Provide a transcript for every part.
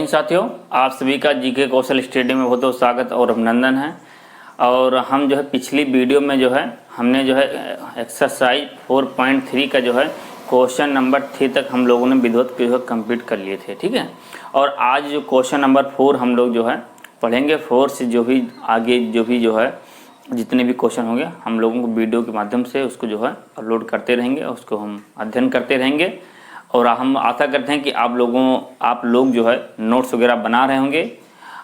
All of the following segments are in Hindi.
मॉर्निंग साथियों, आप सभी का जीके कौशल स्टडी में बहुत बहुत स्वागत और अभिनंदन है। और हम जो है पिछली वीडियो में जो है हमने जो है एक्सरसाइज 4.3 का जो है क्वेश्चन नंबर 3 तक हम लोगों ने विधिवत कंप्लीट कर लिए थे। ठीक है, और आज जो क्वेश्चन नंबर 4 हम लोग जो है पढ़ेंगे। 4 से जो भी आगे जो है जितने भी क्वेश्चन होंगे हम लोगों को वीडियो के माध्यम से उसको जो है अपलोड करते रहेंगे, उसको हम अध्ययन करते रहेंगे। और हम आशा करते हैं कि आप लोग जो है नोट्स वगैरह बना रहे होंगे।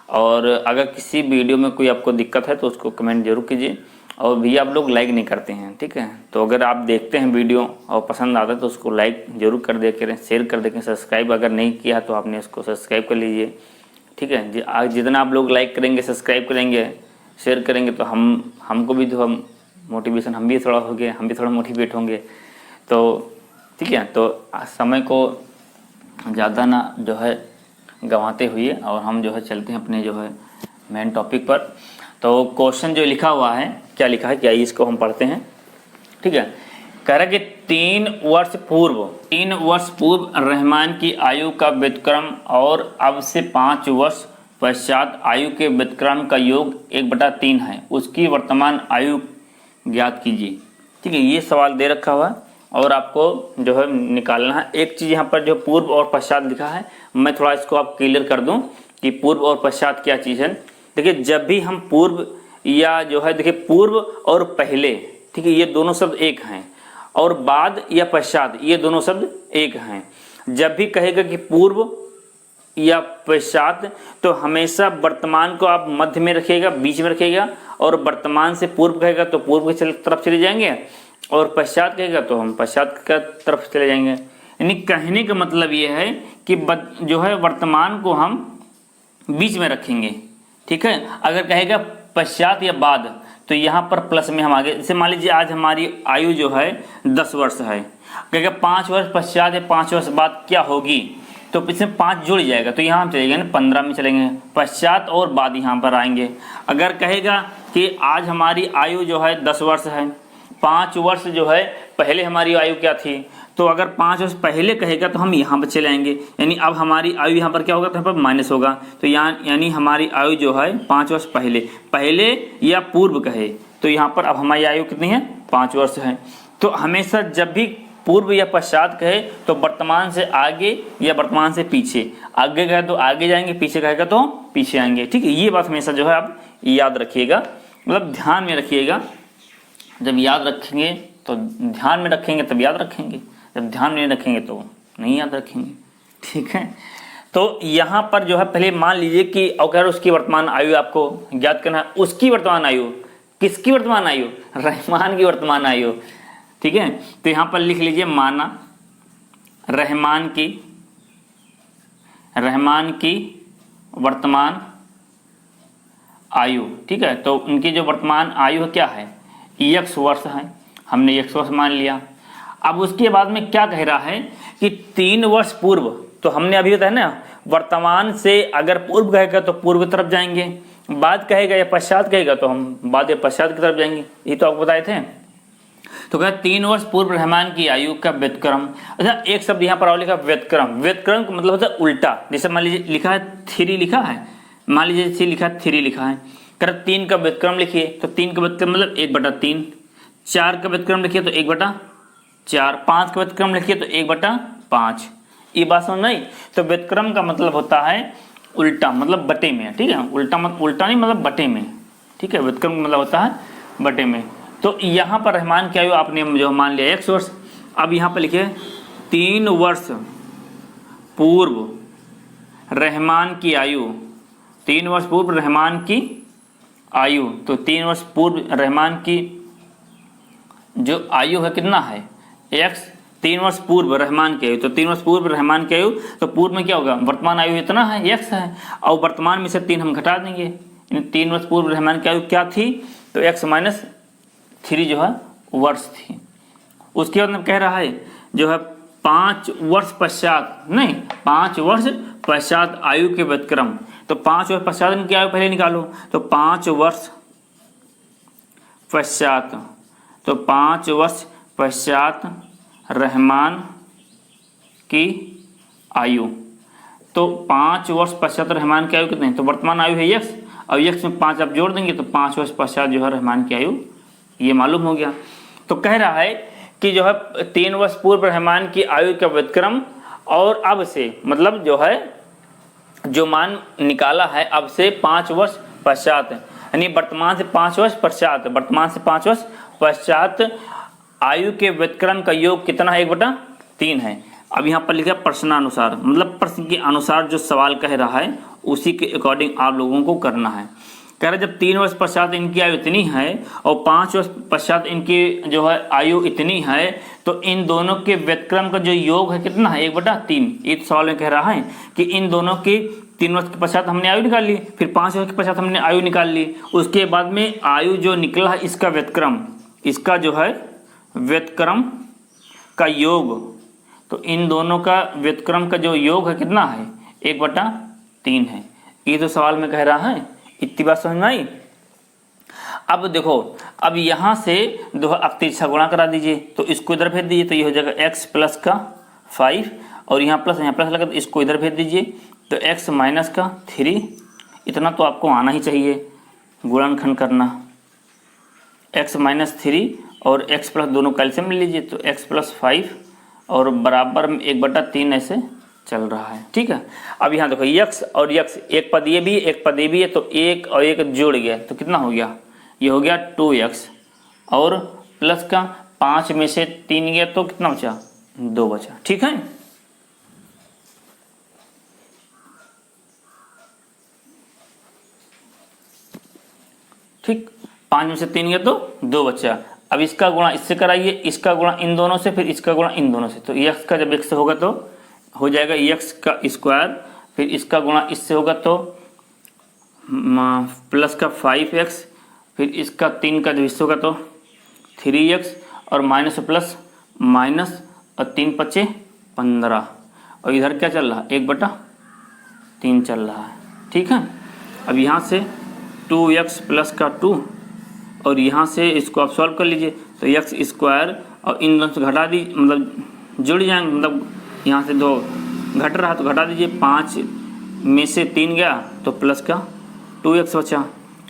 और अगर किसी वीडियो में कोई आपको दिक्कत है तो उसको कमेंट जरूर कीजिए। और भी आप लोग लाइक नहीं करते हैं, ठीक है, तो अगर आप देखते हैं वीडियो और पसंद आता है तो उसको लाइक जरूर कर दे करें, शेयर कर दें। सब्सक्राइब अगर नहीं किया तो आपने उसको सब्सक्राइब कर लीजिए। ठीक है, जितना आप लोग लाइक करेंगे, सब्सक्राइब करेंगे, शेयर करेंगे तो हमको भी जो हम मोटिवेशन हम भी थोड़ा होंगे, हम भी थोड़ा मोटिवेट होंगे। तो ठीक है, तो समय को ज़्यादा ना जो है गंवाते हुए और हम जो है चलते हैं अपने जो है मेन टॉपिक पर। तो क्वेश्चन जो लिखा हुआ है, क्या लिखा है, क्या इसको हम पढ़ते हैं। ठीक है, कह रहा है कि 3 वर्ष पूर्व रहमान की आयु का व्युत्क्रम और अब से 5 वर्ष पश्चात आयु के व्युत्क्रम का योग 1/3 है, उसकी वर्तमान आयु ज्ञात कीजिए। ठीक है, ये सवाल दे रखा हुआ है और आपको जो है निकालना है। एक चीज़ यहाँ पर जो पूर्व और पश्चात लिखा है, मैं थोड़ा इसको आप क्लियर कर दूं कि पूर्व और पश्चात क्या चीज़ है। देखिए, जब भी हम पूर्व या जो है, देखिए पूर्व और पहले, ठीक है, ये दोनों शब्द एक हैं, और बाद या पश्चात ये दोनों शब्द एक हैं। जब भी कहेगा कि पूर्व या पश्चात तो हमेशा वर्तमान को आप मध्य में रखिएगा, बीच में रखिएगा, और वर्तमान से पूर्व कहेगा तो पूर्व की तरफ चले जाएंगे, और पश्चात कहेगा तो हम पश्चात की तरफ चले जाएंगे। यानी कहने का मतलब ये है कि जो है वर्तमान को हम बीच में रखेंगे। ठीक है, अगर कहेगा पश्चात या बाद तो यहाँ पर प्लस में हम आगे, जैसे मान लीजिए आज हमारी आयु जो है 10 वर्ष है, कहेगा 5 वर्ष पश्चात या 5 वर्ष बाद क्या होगी, तो इसमें 5 जुड़ जाएगा तो यहाँ हम चलेंगे ना 15 में चलेंगे, पश्चात और बाद यहाँ पर आएंगे। अगर कहेगा कि आज हमारी आयु जो है 10 वर्ष है, 5 वर्ष जो है पहले हमारी आयु क्या थी, तो अगर 5 वर्ष पहले कहेगा तो हम यहाँ पर चले आएंगे। यानी अब हमारी आयु यहाँ पर क्या होगा, तो यहाँ पर माइनस होगा। तो यहाँ यानी हमारी आयु जो है 5 वर्ष पहले या पूर्व कहे तो यहाँ पर अब हमारी आयु कितनी है, 5 वर्ष है। तो हमेशा जब भी पूर्व या पश्चात कहे तो वर्तमान से आगे या वर्तमान से पीछे, आगे कहे तो आगे जाएंगे, पीछे कहेगा तो पीछे आएंगे। ठीक है, ये बात हमेशा जो है आप याद रखिएगा, मतलब ध्यान में रखिएगा। जब याद रखेंगे तो ध्यान में रखेंगे तब याद रखेंगे, जब ध्यान में नहीं रखेंगे तो नहीं याद रखेंगे। ठीक है, तो यहाँ पर जो है पहले मान लीजिए कि अगर उसकी वर्तमान आयु आपको ज्ञात करना है, उसकी वर्तमान आयु, किसकी वर्तमान आयु, रहमान की वर्तमान आयु। ठीक है, तो यहाँ पर लिख लीजिए माना रहमान की वर्तमान आयु। ठीक है, तो उनकी जो वर्तमान आयु क्या है, x वर्ष है, हमने x वर्ष मान लिया। अब उसके बाद में क्या कह रहा है कि 3 वर्ष पूर्व, तो हमने अभी बताया ना वर्तमान से अगर पूर्व कहेगा तो पूर्व की तरफ जाएंगे, बाद कहेगा या पश्चात कहेगा तो हम बाद या पश्चात की तरफ जाएंगे, ये तो आपको बताए थे। तो कहा 3 वर्ष पूर्व रहमान की आयु का व्युत्क्रम। अच्छा, एक शब्द यहाँ पर और लिखा व्युत्क्रम। व्युत्क्रम का मतलब होता है उल्टा। जैसे मान लीजिए लिखा है 3 लिखा है, मान लीजिए लिखा है 3 लिखा है, कर 3 का व्युत्क्रम लिखिए तो 3 का व्युत्क्रम मतलब 1/3, 4 का व्युत्क्रम लिखिए तो 1/4, 5 का व्युत्क्रम लिखिए तो 1/5। ये बात समझ नहीं, तो व्युत्क्रम का मतलब होता है उल्टा, मतलब बटे में। ठीक है, उल्टा नहीं मतलब बटे में। ठीक है, व्युत्क्रम मतलब होता है बटे में। तो यहाँ पर रहमान की आयु आपने जो मान लिया 1 वर्ष। अब यहाँ पर लिखिए 3 वर्ष पूर्व रहमान की आयु, 3 वर्ष पूर्व रहमान की आयु, तो 3 वर्ष पूर्व रहमान की जो आयु है कितना है, x। 3 वर्ष पूर्व रहमान की आयु, तो 3 वर्ष पूर्व रहमान की आयु, तो पूर्व में क्या होगा, वर्तमान आयु इतना है, x है, और वर्तमान में से 3 हम घटा देंगे। 3 वर्ष पूर्व रहमान की आयु क्या थी, तो x - 3 जो है वर्ष थी। उसके बाद में कह रहा है जो है 5 वर्ष पश्चात, नहीं 5 वर्ष पश्चात आयु के व्युत्क्रम। तो 5 वर्ष पश्चात इनकी आयु पहले निकालो, तो 5 वर्ष पश्चात, तो 5 वर्ष पश्चात रहमान की आयु, तो 5 वर्ष पश्चात रहमान की आयु कितनी है, तो वर्तमान आयु है x, और x में 5 आप जोड़ देंगे तो 5 वर्ष पश्चात जो है रहमान की आयु ये मालूम हो गया। तो कह रहा है कि जो है 3 वर्ष पूर्व रहमान की आयु का व्युत्क्रम और अब से, मतलब जो है जो मान निकाला है अब से 5 वर्ष पश्चात, यानी वर्तमान से 5 वर्ष पश्चात, वर्तमान से 5 वर्ष पश्चात आयु के व्युत्क्रम का योग कितना है, 1/3 है। अब यहाँ पर लिखा प्रश्नानुसार, मतलब प्रश्न के अनुसार जो सवाल कह रहा है उसी के अकॉर्डिंग आप लोगों को करना है। कह रहे जब 3 वर्ष पश्चात इनकी आयु इतनी है और 5 वर्ष पश्चात इनकी जो है आयु इतनी है, तो इन दोनों के व्युत्क्रम का जो योग है कितना है, 1/3। एक सवाल में कह रहा है कि इन दोनों की 3 वर्ष के पश्चात हमने आयु निकाल ली, फिर 5 वर्ष के पश्चात हमने आयु निकाल ली, उसके बाद में आयु जो निकला है इसका व्युत्क्रम, इसका जो है व्युत्क्रम का योग, तो इन दोनों का व्युत्क्रम का जो योग है कितना है, 1/3 है। ये तो सवाल में कह रहा है। इतनी बात समझ में आई। अब देखो, अब यहाँ से दो अब तिरछा गुणा करा दीजिए, तो इसको इधर भेज दीजिए, तो ये हो जाएगा x प्लस का 5 और यहाँ प्लस लगा, तो इसको इधर भेज दीजिए, तो x माइनस का 3। इतना तो आपको आना ही चाहिए गुणनखंड करना, x माइनस 3 और x प्लस दोनों कैल्शियम ले लीजिए, तो x प्लस 5 और बराबर में 1/3 ऐसे चल रहा है। ठीक है। अब यहाँ देखो x और x, एक पद ये भी एक पद ये भी है, तो एक और एक जोड़ गया तो कितना हो गया, ये हो गया 2x और प्लस का 5 में से 3 गया तो कितना बचा, 2 बचा। ठीक है। ठीक, 5 में से 3 गया तो 2 बचा। अब इसका गुणा इससे कराइए, इसका गुणा इन दोनों से, फिर इसका गुणा इन दोनों से, तो x का जब x से होगा तो हो जाएगा x का स्क्वायर, फिर इसका गुणा इससे होगा तो प्लस का 5x, फिर इसका 3 का जब इससे होगा तो 3x और माइनस प्लस माइनस और 3 पचे 15, और इधर क्या चल रहा है, 1/3 चल रहा है। ठीक है। अब यहाँ से 2x प्लस का 2 और यहाँ से इसको आप सॉल्व कर लीजिए, तो x स्क्वायर और इन दोनों से घटा दीजिए, मतलब जुड़ जाएंगे, मतलब यहाँ से 2 घट रहा तो घटा दीजिए, 5 में से 3 गया तो प्लस का 2x बचा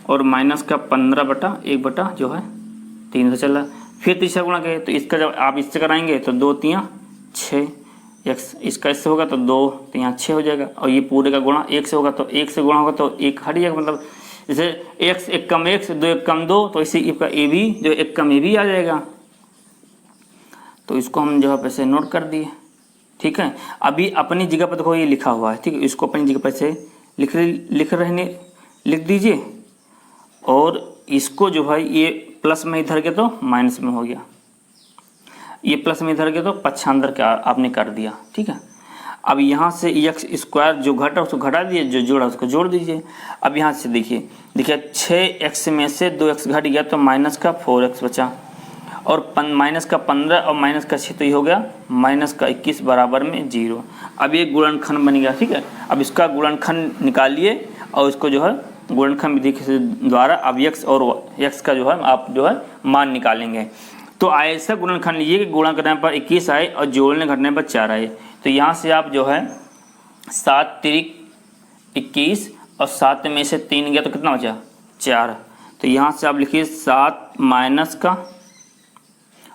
और माइनस का 15/1/3 से चला। फिर तीसरा गुणा करें, तो इसका जब आप इससे कराएंगे तो 2 3 6 x, इसका इससे होगा तो 2 3 6 हो जाएगा, और ये पूरे का गुणा 1 से होगा तो 1 से गुणा होगा तो 1 हट जाएगा, मतलब जैसे x 1 कम 1 2 1 कम 2, तो इसी का a भी जो 1 कम a भी आ जाएगा। तो इसको हम जो है पैसे नोट कर दिए। ठीक है। अभी अपनी जगह पर देखो ये लिखा हुआ है, ठीक है, इसको अपनी जगह पर से लिख दीजिए, और इसको जो है ये प्लस में इधर के तो माइनस में हो गया, ये प्लस में इधर के तो पक्षांतर का आपने कर दिया। ठीक है। अब यहाँ से x स्क्वायर जो घटा उसको घटा दीजिए, जो जोड़ा उसको जोड़ दीजिए। अब यहाँ से देखिए 6x में से 2x घट गया तो माइनस का 4x बचा, और माइनस का 15 और माइनस का 6, तो ये हो गया माइनस का 21 बराबर में 0। अब ये गुणनखंड बन गया। ठीक है। अब इसका गुणनखंड निकालिए और इसको जो है गुणनखंड विधि के द्वारा अब x और x का जो है आप जो है मान निकालेंगे। तो ऐसा गुणनखंड लीजिए कि गुणा करने पर 21 आए और जोड़ने घटने पर 4 आए। तो यहाँ से आप जो है 7 3 21 और 7 में से 3 गया तो कितना बचा, 4। तो यहाँ से आप लिखिए 7 माइनस का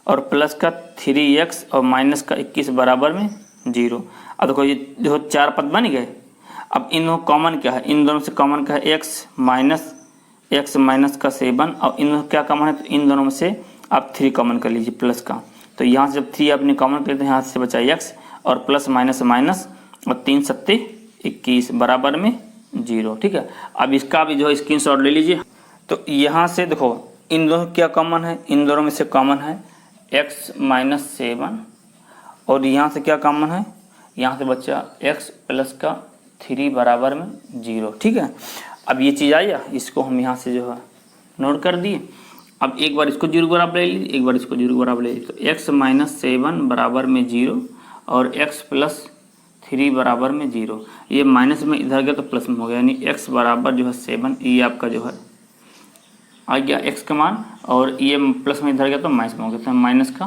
और प्लस का 3x और माइनस का 21 बराबर में 0। अब देखो ये देखो 4 पद बन गए। अब इन दोनों कॉमन क्या है, इन दोनों से कॉमन क्या है, x माइनस का 7, और इन दोनों क्या कॉमन है, तो इन दोनों में से आप 3 कॉमन कर लीजिए प्लस का। तो यहाँ से जब 3 आपने कॉमन कर तो यहाँ से बचा x और प्लस माइनस माइनस और 3 7 21 बराबर में 0। ठीक है। अब इसका भी जो है स्क्रीनशॉट ले लीजिए। तो यहाँ से देखो इन दोनों क्या कॉमन है, इन दोनों में से कॉमन है x माइनस 7, और यहाँ से क्या कॉमन है, यहाँ से बच्चा x प्लस का 3 बराबर में 0। ठीक है। अब ये चीज़ आई, इसको हम यहाँ से जो है नोट कर दिए। अब एक बार इसको 0 बराबर ले लीजिए, एक बार इसको 0 बराबर ले लीजिए, तो x माइनस 7 बराबर में 0 और x प्लस 3 बराबर में 0। ये माइनस में इधर गया तो प्लस में हो गया, यानी x बराबर जो है 7, ये आपका जो है आ गया x का मान, और ये प्लस में इधर गया तो माइनस में हो गया, तो माइनस का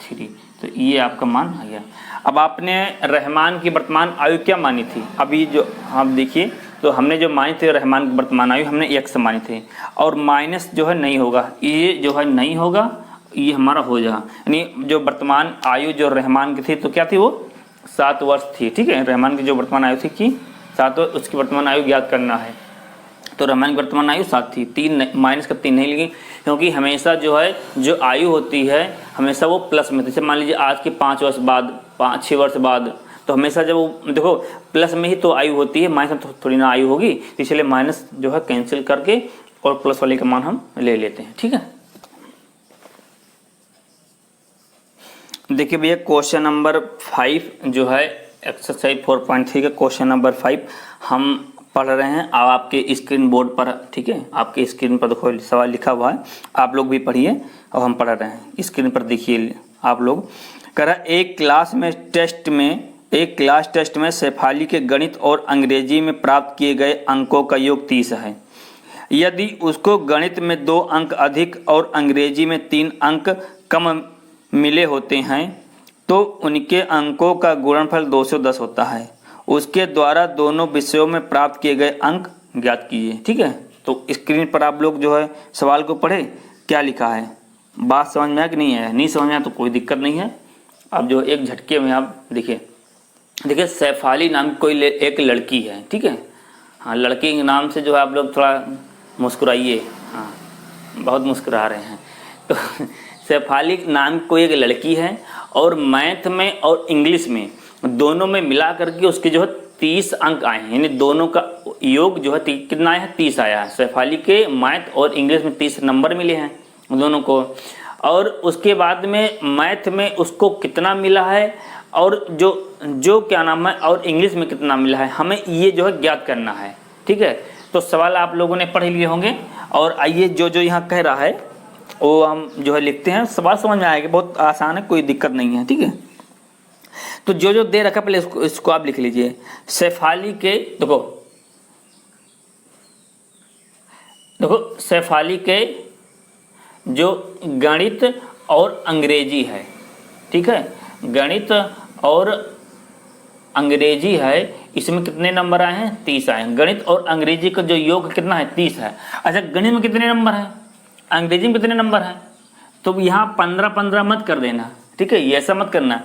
3। तो ये आपका मान आ गया। अब आपने रहमान की वर्तमान आयु क्या मानी थी, अभी जो आप देखिए, तो हमने जो मानी थी रहमान की वर्तमान आयु हमने x मानी थी, और माइनस जो है नहीं होगा, ये जो है नहीं होगा, ये हमारा हो जाएगा। यानी जो वर्तमान आयु जो रहमान की थी तो क्या थी, वो 7 वर्ष थी। ठीक है, रहमान की जो वर्तमान आयु थी कि 7 वर्ष, उसकी वर्तमान आयु ज्ञात करना है। तो रहमान की वर्तमान आयु 7 थी, 3 माइनस का 3 नहीं लगी, क्योंकि हमेशा जो है जो आयु होती है हमेशा वो प्लस में, जैसे मान लीजिए आज के 5 वर्ष बाद, 5-6 वर्ष बाद, तो हमेशा जब वो देखो प्लस में ही तो आयु होती है, माइनस में थोड़ी ना आयु होगी, इसलिए माइनस जो है कैंसिल करके और प्लस वाले का मान हम ले लेते हैं। ठीक है, देखिए भैया क्वेश्चन नंबर 5 जो है एक्सरसाइज 4.3 का क्वेश्चन नंबर 5 हम पढ़ रहे हैं। अब आपके स्क्रीन बोर्ड पर, ठीक है, आपके स्क्रीन पर देखो सवाल लिखा हुआ है, आप लोग भी पढ़िए और हम पढ़ रहे हैं। स्क्रीन पर देखिए आप लोग, कह रहा एक क्लास टेस्ट में शेफाली के गणित और अंग्रेजी में प्राप्त किए गए अंकों का योग 30 है। यदि उसको गणित में 2 अंक अधिक और अंग्रेजी में 3 अंक कम मिले होते हैं तो उनके अंकों का गुणनफल 210 होता है। उसके द्वारा दोनों विषयों में प्राप्त किए गए अंक ज्ञात कीजिए। ठीक है, तो स्क्रीन पर आप लोग जो है सवाल को पढ़े, क्या लिखा है, बात समझ में आया कि नहीं है? नहीं समझ में आया तो कोई दिक्कत नहीं है, अब जो एक झटके में आप देखिए शेफाली नाम की कोई एक लड़की है। ठीक है, हाँ, लड़की के नाम से जो है आप लोग थोड़ा मुस्कुराइए, हाँ बहुत मुस्कुरा रहे हैं। तो शेफाली नाम की कोई एक लड़की है और मैथ में और इंग्लिश में दोनों में मिला करके उसके जो है 30 अंक आए हैं, यानी दोनों का योग जो है कितना आया है, 30 आया है। शेफाली के मैथ और इंग्लिश में 30 नंबर मिले हैं दोनों को, और उसके बाद में मैथ में उसको कितना मिला है और जो क्या नाम है और इंग्लिश में कितना मिला है, हमें ये जो है ज्ञात करना है। ठीक है, तो सवाल आप लोगों ने पढ़ लिए होंगे, और आइए जो यहाँ कह रहा है वो हम जो है लिखते हैं, सवाल समझ में आएगा, बहुत आसान है, कोई दिक्कत नहीं है। ठीक है, तो जो दे रखा पहले इसको आप लिख लीजिए। शेफाली के देखो शेफाली के जो गणित और अंग्रेजी है, ठीक है, गणित और अंग्रेजी है, इसमें कितने नंबर आए हैं, 30 आए हैं। गणित और अंग्रेजी का जो योग कितना है, 30 है। अच्छा, गणित में कितने नंबर है, अंग्रेजी में कितने नंबर है, तो यहाँ 15-15 मत कर देना। ठीक है, ये ऐसा मत करना,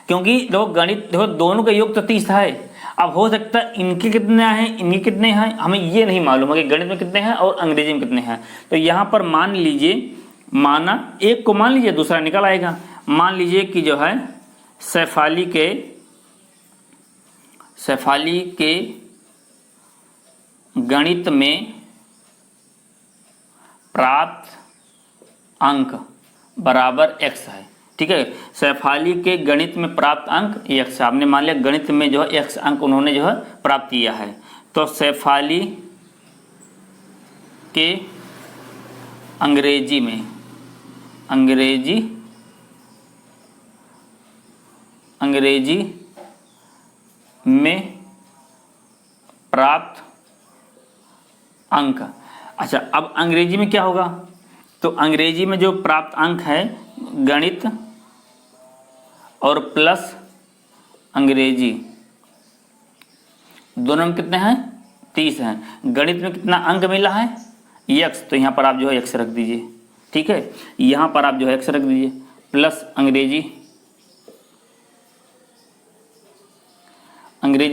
क्योंकि देखो गणित देखो दोनों का योग तो 30 है। अब हो सकता है इनके कितने हैं इनके कितने हैं, हमें ये नहीं मालूम है कि गणित में कितने हैं और अंग्रेजी में कितने हैं। तो यहाँ पर मान लीजिए, माना एक को मान लीजिए, दूसरा निकल आएगा। मान लीजिए कि जो है शेफाली के गणित में प्राप्त अंक बराबर x है। ठीक है, शेफाली के गणित में प्राप्त अंक x, आपने मान लिया गणित में जो है x अंक उन्होंने जो है प्राप्त किया है। तो शेफाली के अंग्रेजी में प्राप्त अंक। अच्छा, अब अंग्रेजी में क्या होगा, तो अंग्रेजी में जो प्राप्त अंक है गणित और प्लस अंग्रेजी दोनों में कितने हैं, 30 हैं। गणित में कितना अंक मिला है, x, तो यहाँ पर आप जो है x रख दीजिए। ठीक है, यहाँ पर आप जो है x रख दीजिए, प्लस अंग्रेजी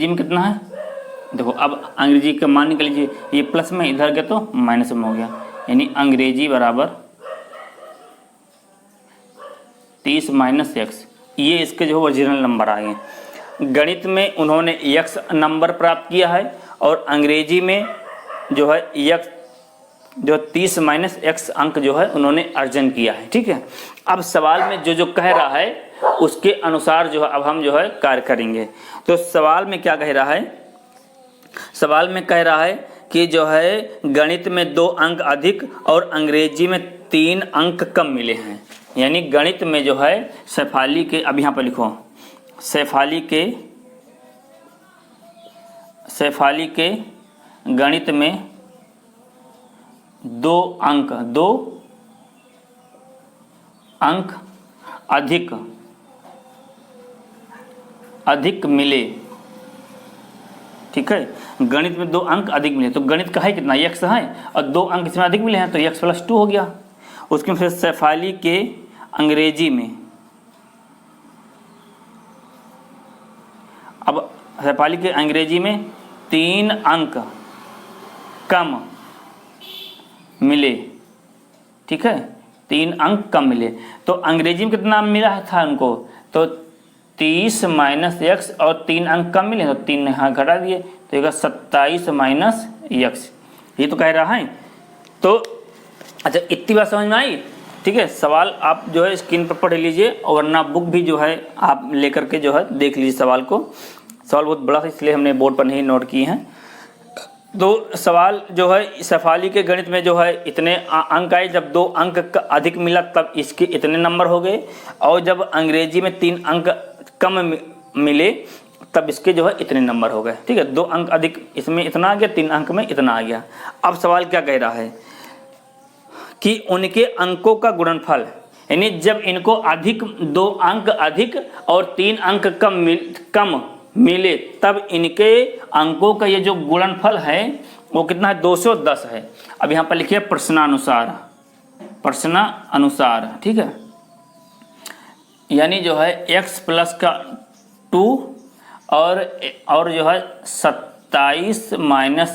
में कितना है, देखो अब अंग्रेजी का मान निकल लीजिए, ये प्लस में इधर गया तो माइनस में हो गया, यानी अंग्रेजी बराबर 30 माइनस x, ये इसके जो ओरिजिनल नंबर आ गए। गणित में उन्होंने x नंबर प्राप्त किया है और अंग्रेजी में जो है x जो 30 माइनस x अंक जो है उन्होंने अर्जन किया है। ठीक है, अब सवाल में जो कह रहा है उसके अनुसार जो है अब हम जो है कार्य करेंगे। तो सवाल में क्या कह रहा है, सवाल में कह रहा है कि जो है गणित में 2 अंक अधिक और अंग्रेजी में 3 अंक कम मिले हैं। यानी गणित में जो है शेफाली के, अब यहाँ पर लिखो, शेफाली के गणित में 2 अंक अधिक अधिक मिले, ठीक है, गणित में 2 अंक अधिक मिले, तो गणित का है कितना, x है, और 2 अंक इसमें अधिक मिले हैं तो x + 2 हो गया। उसके फिर शेफाली के अंग्रेजी में, अब शेफाली के अंग्रेजी में 3 अंक कम मिले, ठीक है, 3 अंक कम मिले, तो अंग्रेजी में कितना मिला था उनको, तो 30 - x और 3 अंक कम मिले तो 3 यहाँ घटा दिए, तो ये 27 - x, ये तो कह रहा है। तो अच्छा, इतनी बात समझ में आई, ठीक है। सवाल आप जो है स्क्रीन पर पढ़ लीजिए, और वरना बुक भी जो है आप लेकर के जो है देख लीजिए सवाल को। सवाल बहुत बड़ा था इसलिए हमने बोर्ड पर नहीं नोट किए हैं। तो सवाल जो है शेफाली के गणित में जो है इतने अंक आए, जब 2 अंक का अधिक मिला तब इसके इतने नंबर हो गए, और जब अंग्रेजी में 3 अंक कम मिले तब इसके जो है इतने नंबर हो गए, ठीक है। 2 अंक अधिक इसमें इतना आ गया, 3 अंक में इतना आ गया। अब सवाल क्या कह रहा है कि उनके अंकों का गुणनफल, यानी जब इनको अधिक 2 अंक अधिक और 3 अंक कम मिले तब इनके अंकों का ये जो गुणनफल है वो कितना है, 210 है। अब यहाँ पर लिखिए प्रश्नानुसार, ठीक है, यानी जो है x + 2 और जो है 27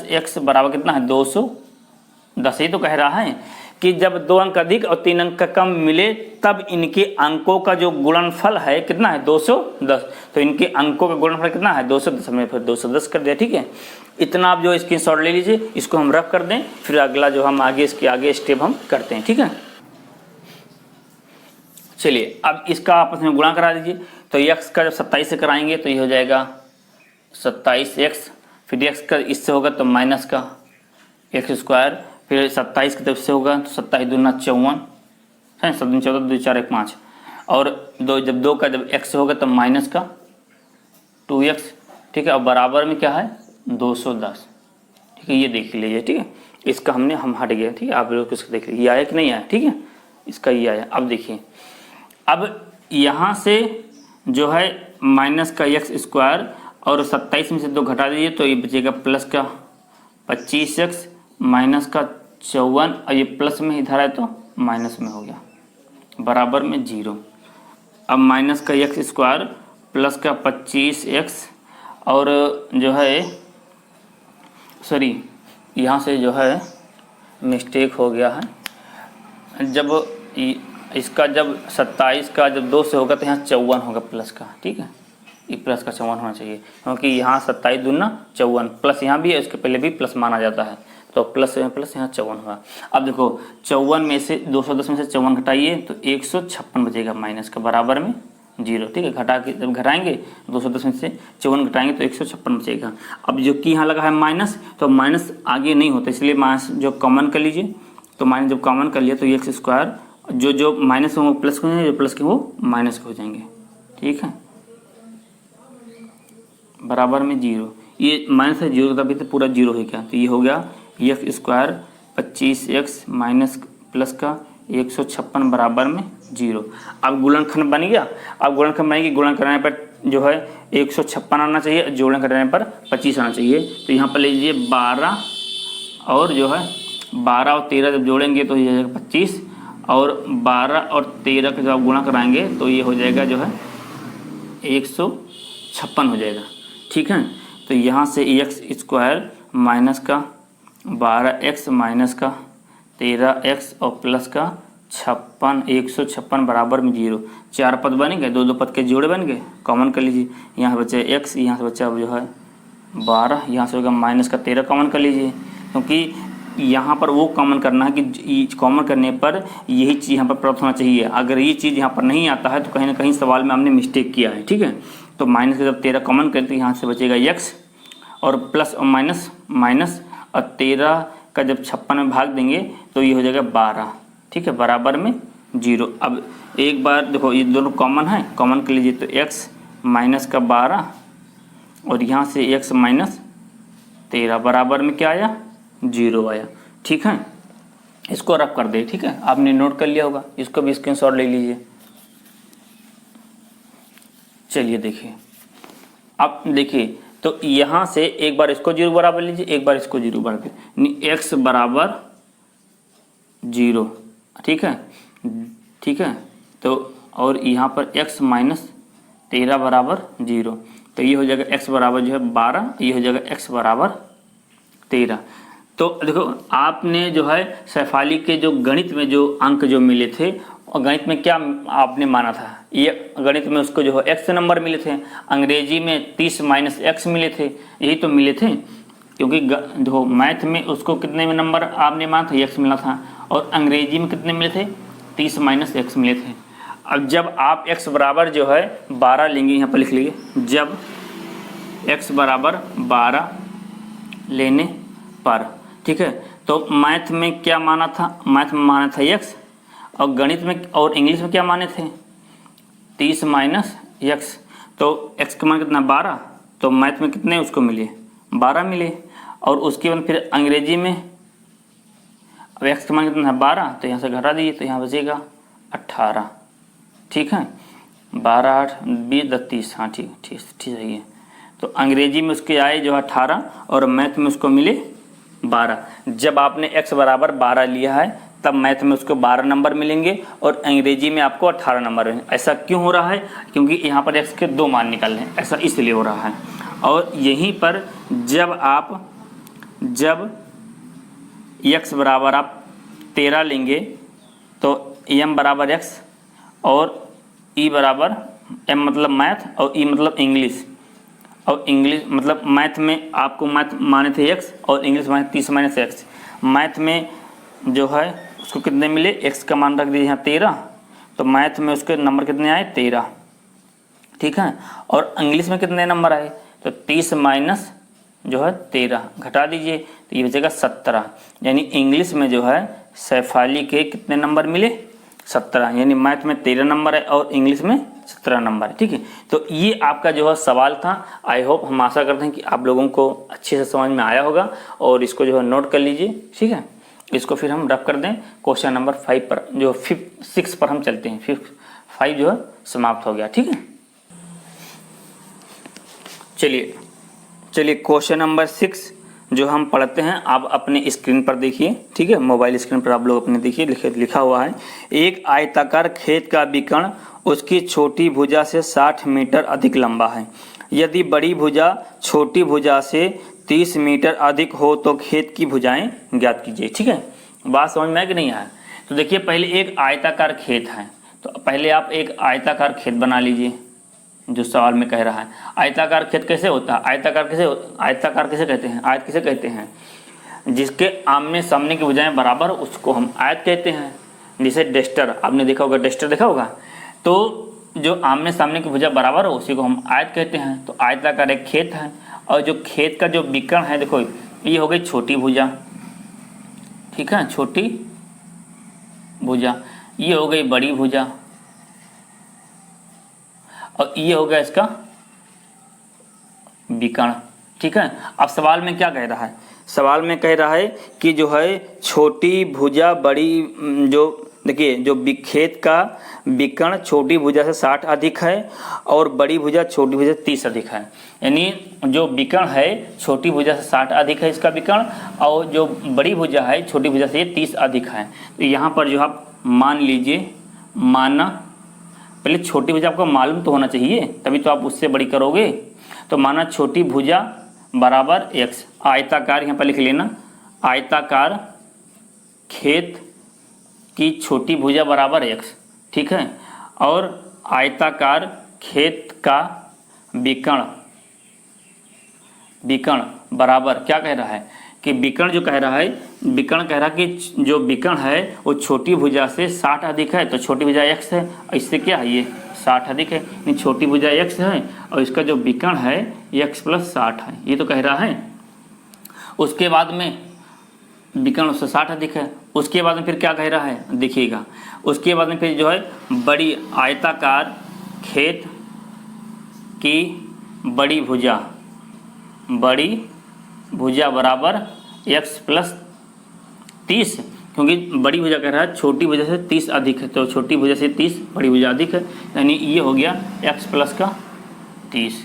- x बराबर कितना है, 210। ही तो कह रहा है कि जब 2 अंक अधिक और 3 अंक कम मिले तब इनके अंकों का जो गुणनफल है कितना है, 210। तो इनके अंकों का गुणनफल कितना है, 210, में फिर 210 कर दिया, ठीक है। इतना आप जो स्क्रीनशॉट ले लीजिए, इसको हम रख कर दें, फिर अगला जो हम इसके आगे स्टेप हम करते हैं, ठीक है। चलिए अब इसका आपस में गुणा करा दीजिए, तो x का जब 27 से कराएंगे तो ये हो जाएगा 27x, फिर x का इससे होगा तो माइनस का x², फिर 27 की तरफ से होगा तो 27 दूना 54 है, 7 14 2 4 1 5, और जब 2 का जब x से होगा तो माइनस का 2x, ठीक है, और बराबर में क्या है, 210, ठीक है। ये देख लीजिए, ठीक है, इसका हम हट गए, ठीक है। आप लोग इसको देख लीजिए, ये आया कि नहीं आया, ठीक है, इसका ये आया। अब देखिए, अब यहाँ से जो है माइनस का x² और 27 में से 2 घटा दीजिए तो ये बचेगा प्लस का 25x माइनस का 54, और ये प्लस में इधर है तो माइनस में हो गया, बराबर में 0। अब माइनस का x² प्लस का 25x और जो है सॉरी यहाँ से जो है मिस्टेक हो गया है, जब इसका जब 27 का जब 2 से होगा तो यहाँ 54 होगा प्लस का, ठीक है, ये प्लस का 54 होना चाहिए, क्योंकि यहाँ 27 दूना 54, प्लस यहाँ भी है, उसके पहले भी प्लस माना जाता है, तो प्लस यहाँ 54 होगा। अब देखो 54 में से 210 में से 54 घटाइए तो 156 बचेगा माइनस का, बराबर में 0, ठीक है। घटा के जब घटाएंगे 210 में से 54 घटाएंगे तो 156 बचेगा। अब जो कि यहाँ लगा है माइनस, तो माइनस आगे नहीं होता, इसलिए माइनस जो कॉमन कर लीजिए, तो माइनस जब कॉमन कर लिया तो x² जो माइनस हो वो प्लस हो जाएंगे, जो प्लस के वो माइनस के हो जाएंगे, ठीक है, बराबर में 0। ये माइनस है 0 तभी तो पूरा 0 है क्या, तो ये हो गया x² 25x माइनस प्लस का 156 बराबर में 0। अब गुणनखंड बन गया। अब गुणनखंड बनेगी, गुणन कराने पर जो है 156 आना चाहिए, जोड़न कराने पर 25 आना चाहिए। तो यहाँ पर लीजिए 12 और जो है 12 और 13 जब जोड़ेंगे तो ये हो जाएगा 25, और 12 और 13 का जब गुणा कराएंगे तो ये हो जाएगा जो है 156 हो जाएगा, ठीक है। तो यहाँ से x² माइनस का 12x माइनस का 13x और प्लस का 156 बराबर में 0। 4 पद बन गए, 2 पद के जोड़े बन गए, कॉमन कर लीजिए। यहाँ से बचे x, यहाँ से बचा जो है 12, यहाँ से होगा माइनस का 13 कॉमन कर लीजिए, क्योंकि यहाँ पर वो कॉमन करना है कि कॉमन करने पर यही चीज़ यहाँ पर प्राप्त होना चाहिए। अगर ये चीज़ यहाँ पर नहीं आता है तो कहीं ना कहीं सवाल में हमने मिस्टेक किया है, ठीक है। तो माइनस का जब 13 कॉमन करें तो यहाँ से बचेगा x, और प्लस और माइनस माइनस, और 13 का जब 56 में भाग देंगे तो ये हो जाएगा 12, ठीक है, बराबर में 0। अब एक बार देखो ये दोनों कॉमन है, कॉमन कर लीजिए तो x माइनस का 12 और यहाँ से x माइनस 13 बराबर में क्या आया, 0 आया, ठीक है। इसको रफ कर दे, ठीक है, आपने नोट कर लिया होगा, इसको भी स्क्रीनशॉट ले लीजिए। चलिए देखिए अब देखिए, तो यहाँ से एक बार इसको 0 बराबर लीजिए, एक बार इसको 0 बराबर, यानी x बराबर 0, ठीक है, ठीक है। तो और यहाँ पर x माइनस 13 बराबर 0, तो ये हो जाएगा x बराबर जो है 12, ये हो जाएगा x बराबर 13। तो देखो आपने जो है शेफाली के जो गणित में जो अंक जो मिले थे, और गणित में क्या आपने माना था, ये गणित में उसको जो है x नंबर मिले थे, अंग्रेजी में 30 माइनस x मिले थे, यही तो मिले थे। क्योंकि देखो मैथ में उसको कितने में नंबर आपने माना था, x मिला था, और अंग्रेजी में कितने मिले थे, 30 माइनस x मिले थे। अब जब आप x बराबर जो है 12 लेंगे, यहाँ पर लिख लीजिए, जब x बराबर 12 लेने पर, ठीक है, तो मैथ में क्या माना था, मैथ में माना था x, और गणित में और इंग्लिश में क्या माने थे, 30 माइनस x। तो x का मान कितना 12, तो मैथ में कितने उसको मिले, 12 मिले। और उसके बाद फिर अंग्रेजी में अब x का मान कितना है 12, तो यहाँ से घटा दीजिए, तो यहाँ बचेगा 18, ठीक है, 12 8 20 30, हाँ ठीक ठीक ठीक सही है। तो अंग्रेजी में उसके आए जो 18 और मैथ में उसको मिले 12। जब आपने x बराबर 12 लिया है तब मैथ में उसको 12 नंबर मिलेंगे और अंग्रेजी में आपको 18 नंबर मिलेंगे। ऐसा क्यों हो रहा है, क्योंकि यहाँ पर x के 2 मान निकालने हैं, ऐसा इसलिए हो रहा है। और यहीं पर जब x बराबर आप 13 लेंगे तो m बराबर x और e बराबर m मतलब मैथ और e मतलब इंग्लिश, और इंग्लिश मतलब मैथ में आपको मैथ माने थे x और इंग्लिश माने 30 माइनस x। मैथ में जो है उसको कितने मिले, x का मान रख दीजिए यहाँ 13, तो मैथ में उसके नंबर कितने आए 13, ठीक है। और इंग्लिश में कितने नंबर आए, तो 30 माइनस जो है 13 घटा दीजिए, तो ये बचेगा 17। यानी इंग्लिश में जो है शेफाली के कितने नंबर मिले, 17, यानी मैथ में 13 नंबर है और इंग्लिश में 17 नंबर है, ठीक है। तो ये आपका जो है सवाल था। आई होप, हम आशा करते हैं कि आप लोगों को अच्छे से समझ में आया होगा, और इसको जो है नोट कर लीजिए, ठीक है। इसको फिर हम रफ कर दें, क्वेश्चन नंबर 5 पर जो 6 पर हम चलते हैं, 5 जो है समाप्त हो गया, ठीक है। चलिए क्वेश्चन नंबर 6 जो हम पढ़ते हैं, आप अपने स्क्रीन पर देखिए, ठीक है, मोबाइल स्क्रीन पर आप लोग अपने देखिए, लिखा हुआ है, एक आयताकार खेत का विकर्ण उसकी छोटी भुजा से 60 मीटर अधिक लंबा है। यदि बड़ी भुजा छोटी भुजा से 30 मीटर अधिक हो तो खेत की भुजाएं ज्ञात कीजिए, ठीक है। बात समझ में आया कि नहीं आया। तो देखिए पहले एक आयताकार खेत है, तो पहले आप एक आयताकार खेत बना लीजिए जो सवाल में कह रहा है। आयताकार खेत कैसे होता है, आयताकार किसे कहते हैं, आयत किसे कहते हैं, जिसके आमने सामने की भुजाएं बराबर उसको हम आयत कहते हैं। जैसे डस्टर, आपने देखा होगा, डस्टर देखा होगा, तो जो आमने सामने की भुजा बराबर हो उसी को हम आयत कहते हैं। तो आयताकार एक खेत है, और जो खेत का जो विकर्ण है, देखो ये हो गई छोटी भुजा, ठीक है, छोटी भुजा, ये हो गई बड़ी भुजा, और ये हो गया इसका विकर्ण, ठीक है। अब सवाल में क्या कह रहा है, सवाल में कह रहा है कि जो है छोटी भुजा बड़ी, जो देखिए जो खेत का विकर्ण छोटी भुजा से 60 अधिक है और बड़ी भुजा छोटी भुजा से 30 अधिक है। यानी जो विकर्ण है छोटी भुजा से 60 अधिक है इसका विकर्ण, और जो बड़ी भुजा है छोटी भुजा से 30 अधिक है। तो यहाँ पर जो आप मान लीजिए, माना पहले छोटी भुजा आपको मालूम तो होना चाहिए, तभी तो आप उससे बड़ी करोगे। तो माना छोटी भुजा बराबर x, आयताकार यहाँ पर लिख लेना, आयताकार खेत की छोटी भुजा बराबर x, ठीक है। और आयताकार खेत का विकर्ण बराबर क्या कह रहा है कि विकर्ण जो कह रहा है, विकर्ण कह रहा है कि जो विकर्ण है वो छोटी भुजा से 60 अधिक है, तो छोटी भुजा x है, इससे क्या है ये 60 अधिक है, यानी छोटी भुजा x है और इसका जो विकर्ण है x प्लस 60 है, ये तो कह रहा है। उसके बाद में विकर्ण उससे 60 अधिक है, उसके बाद में फिर क्या कह रहा है देखिएगा, उसके बाद में फिर जो है बड़ी आयताकार खेत की बड़ी भुजा बराबर x प्लस 30, क्योंकि बड़ी भुजा कह रहा है छोटी भुजा से 30 अधिक है, तो छोटी भुजा से 30 बड़ी भुजा अधिक है, यानी ये हो गया x प्लस का 30,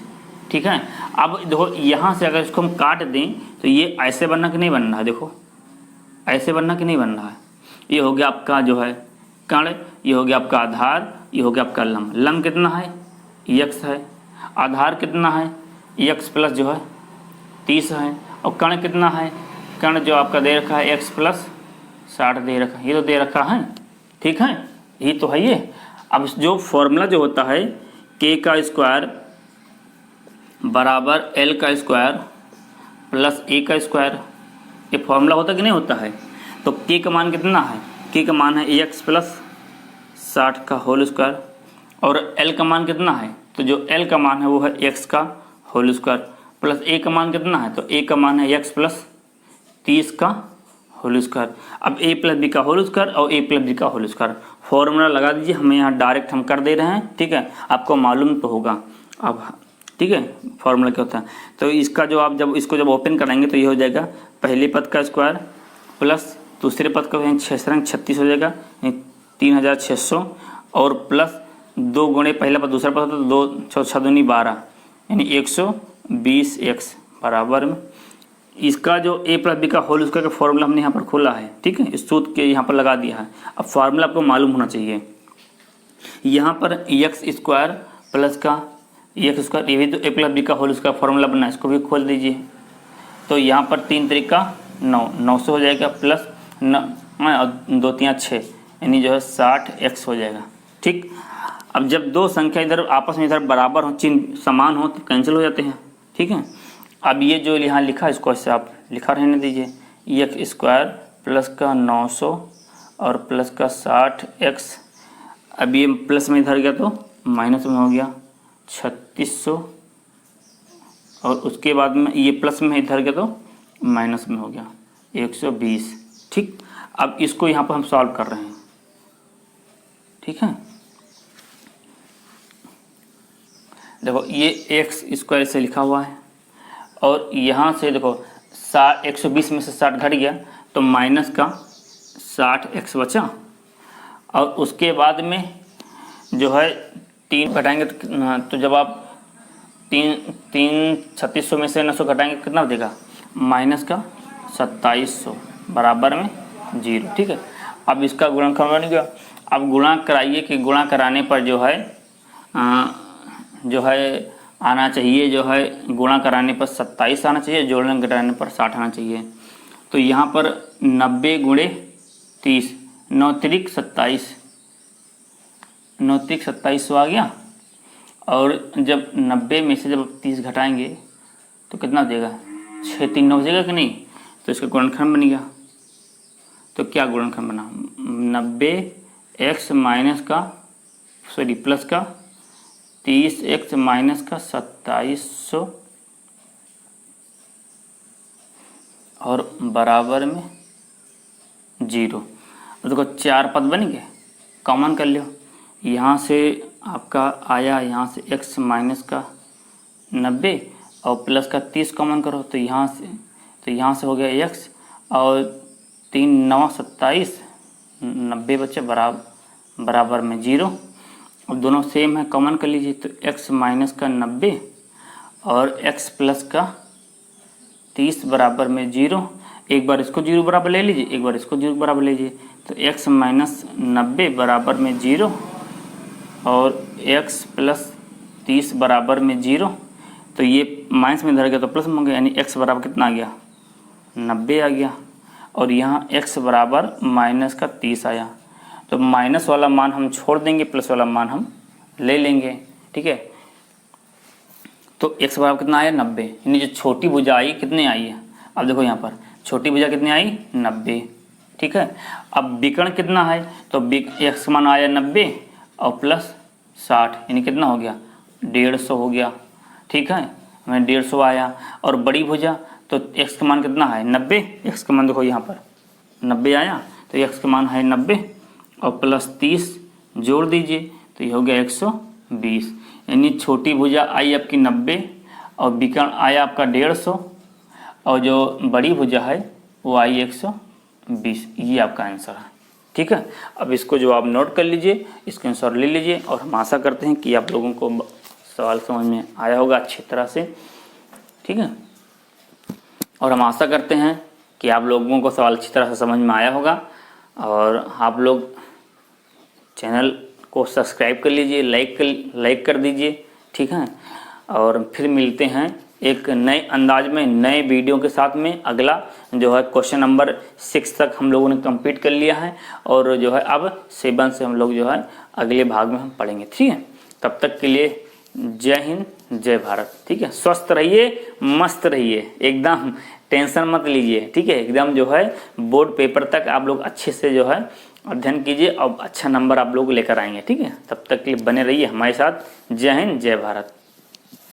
ठीक है। अब देखो यहाँ से अगर इसको हम काट दें तो ये ऐसे बनना कि नहीं बन रहा है, देखो ऐसे बनना कि नहीं बन रहा है। ये हो गया आपका जो है कण, ये हो गया आपका आधार, ये हो गया आपका लंब। लंब कितना है, x है। आधार कितना है, x प्लस जो है 30 है। और कण कितना है, कण जो आपका दे रखा है x प्लस 60 दे रखा है, ये तो दे रखा है, ठीक है, यही तो है ये। अब जो फॉर्मूला जो होता है k का स्क्वायर बराबर l का स्क्वायर प्लस a का स्क्वायर, ये फॉर्मूला होता कि नहीं होता है। तो k का मान कितना है, k का मान है x प्लस 60 का होल स्क्वायर, और l का मान कितना है, तो जो l का मान है वो है x का होल स्क्वायर, प्लस a का मान कितना है, तो a का मान है x प्लस 30 का होल स्क्वायर। अब a प्लस बी का होल स्क्वायर और a प्लस बी का होल स्क्वायर, फॉर्मूला लगा दीजिए। हमें यहाँ डायरेक्ट हम कर दे रहे हैं, ठीक है, आपको मालूम तो होगा अब, ठीक है, फॉर्मूला क्या होता है। तो इसका जो आप जब इसको जब ओपन कराएंगे तो ये हो जाएगा पहले पद का स्क्वायर प्लस दूसरे पद का 6 36 हो जाएगा 3600, और प्लस 2 गुणे पहला पद दूसरा पद, तो 2 6 दूनी 12 यानी 120x बराबर में इसका जो a प्लस बी का होल स्क्वायर का फॉर्मूला हमने यहाँ पर खोला है, ठीक है, इस सूत्र के यहाँ पर लगा दिया है। अब फार्मूला आपको मालूम होना चाहिए। यहाँ पर x स्क्वायर प्लस का x स्क्वायर, ये भी तो a प्लस बी का होल स्क्वायर फॉर्मूला बना है, इसको भी खोल दीजिए। तो यहाँ पर 3 तरीका 900 हो जाएगा, प्लस 2 3 6 यानी जो है 60x हो जाएगा, ठीक। अब जब दो संख्या इधर आपस में इधर बराबर हो, चिन्ह समान हो, तो कैंसिल हो जाते हैं, ठीक है। अब ये जो यहाँ लिखा इसको ऐसे आप लिखा रहने दीजिए, x स्क्वायर प्लस का 900 और प्लस का 60x। अब ये प्लस में इधर गया तो माइनस में हो गया 3600, और उसके बाद में ये प्लस में इधर गया तो माइनस में हो गया 120, ठीक। अब इसको यहाँ पर हम सॉल्व कर रहे हैं, ठीक है। देखो ये x स्क्वायर से लिखा हुआ है, और यहाँ से देखो 120 में से 60 घट गया तो माइनस का 60x बचा, और उसके बाद में जो है 3 घटाएंगे तो जब आप 3600 में से 900 घटाएंगे कितना हो जाएगा, माइनस का 2700 बराबर में 0, ठीक है। अब इसका गुणनखंड बन गया। अब गुणा कराइए कि गुणा कराने पर जो है आना चाहिए, जो है गुणा कराने पर 27 आना चाहिए, जोड़ने घटाने पर 60 आना चाहिए। तो यहाँ पर 90 गुणे 30 9 त्रिक 27, 9 त्रिक 2700 आ गया, और जब 90 में से जब 30 घटाएंगे तो कितना हो जाएगा, 6 3 9 हो जाएगा कि नहीं। तो इसका गुणनखंड बन गया। तो क्या गुणनखंड बना, 90x माइनस का प्लस का 30x माइनस का 2700 और बराबर में 0। देखो 4 पद बन गए, कॉमन कर लो। यहाँ से आपका आया, यहाँ से x माइनस का 90 और प्लस का 30 कॉमन करो, तो यहाँ से हो गया x, और 3 9 27 90 बचे बराबर में 0। अब दोनों सेम है, कॉमन कर लीजिए। तो x माइनस का 90 और x प्लस का 30 बराबर में 0। एक बार इसको 0 बराबर ले लीजिए, एक बार इसको 0 बराबर ले लीजिए। तो x माइनस 90 बराबर में 0 और x प्लस 30 बराबर में 0। तो ये माइनस में इधर गया तो प्लस में हो गया, यानी x बराबर कितना आ गया, 90 आ गया। और यहाँ x बराबर माइनस का 30 आया। तो माइनस वाला मान हम छोड़ देंगे, प्लस वाला मान हम ले लेंगे, ठीक है। तो x बराबर कितना आया, 90, यानी जो छोटी भुजा आई कितनी आई है। अब देखो यहाँ पर छोटी भुजा कितनी आई, 90, ठीक है। अब विकर्ण कितना है, तो x मान आया 90 और प्लस 60, यानी कितना हो गया, 150 हो गया, ठीक है, हमें 150 आया। और बड़ी भुजा तो x का मान कितना है, 90, x का मान देखो यहाँ पर 90 आया, तो x का मान है 90 और प्लस 30 जोड़ दीजिए, तो ये हो गया 120। यानी छोटी भुजा आई आपकी 90 और विकर्ण आया आपका 150, और जो बड़ी भुजा है वो आई 120। ये आपका आंसर है, ठीक है। अब इसको जो आप नोट कर लीजिए, इसके आंसर ले लीजिए, और हम आशा करते हैं कि आप लोगों को सवाल समझ में आया होगा अच्छी तरह से, ठीक है। और हम आशा करते हैं कि आप लोगों को सवाल अच्छी तरह से समझ में आया होगा, और आप लोग चैनल को सब्सक्राइब कर लीजिए, लाइक कर दीजिए, ठीक है। और फिर मिलते हैं एक नए अंदाज में नए वीडियो के साथ में। अगला जो है क्वेश्चन नंबर 6 तक हम लोगों ने कंप्लीट कर लिया है, और जो है अब 7 से हम लोग जो है अगले भाग में हम पढ़ेंगे, ठीक है। तब तक के लिए जय हिंद, जय भारत, ठीक है। स्वस्थ रहिए, मस्त रहिए, एकदम टेंशन मत लीजिए, ठीक है। एकदम जो है बोर्ड पेपर तक आप लोग अच्छे से जो है अध्ययन कीजिए और अच्छा नंबर आप लोग लेकर आएंगे, ठीक है। तब तक के लिए बने रहिए हमारे साथ। जय हिंद, जय भारत।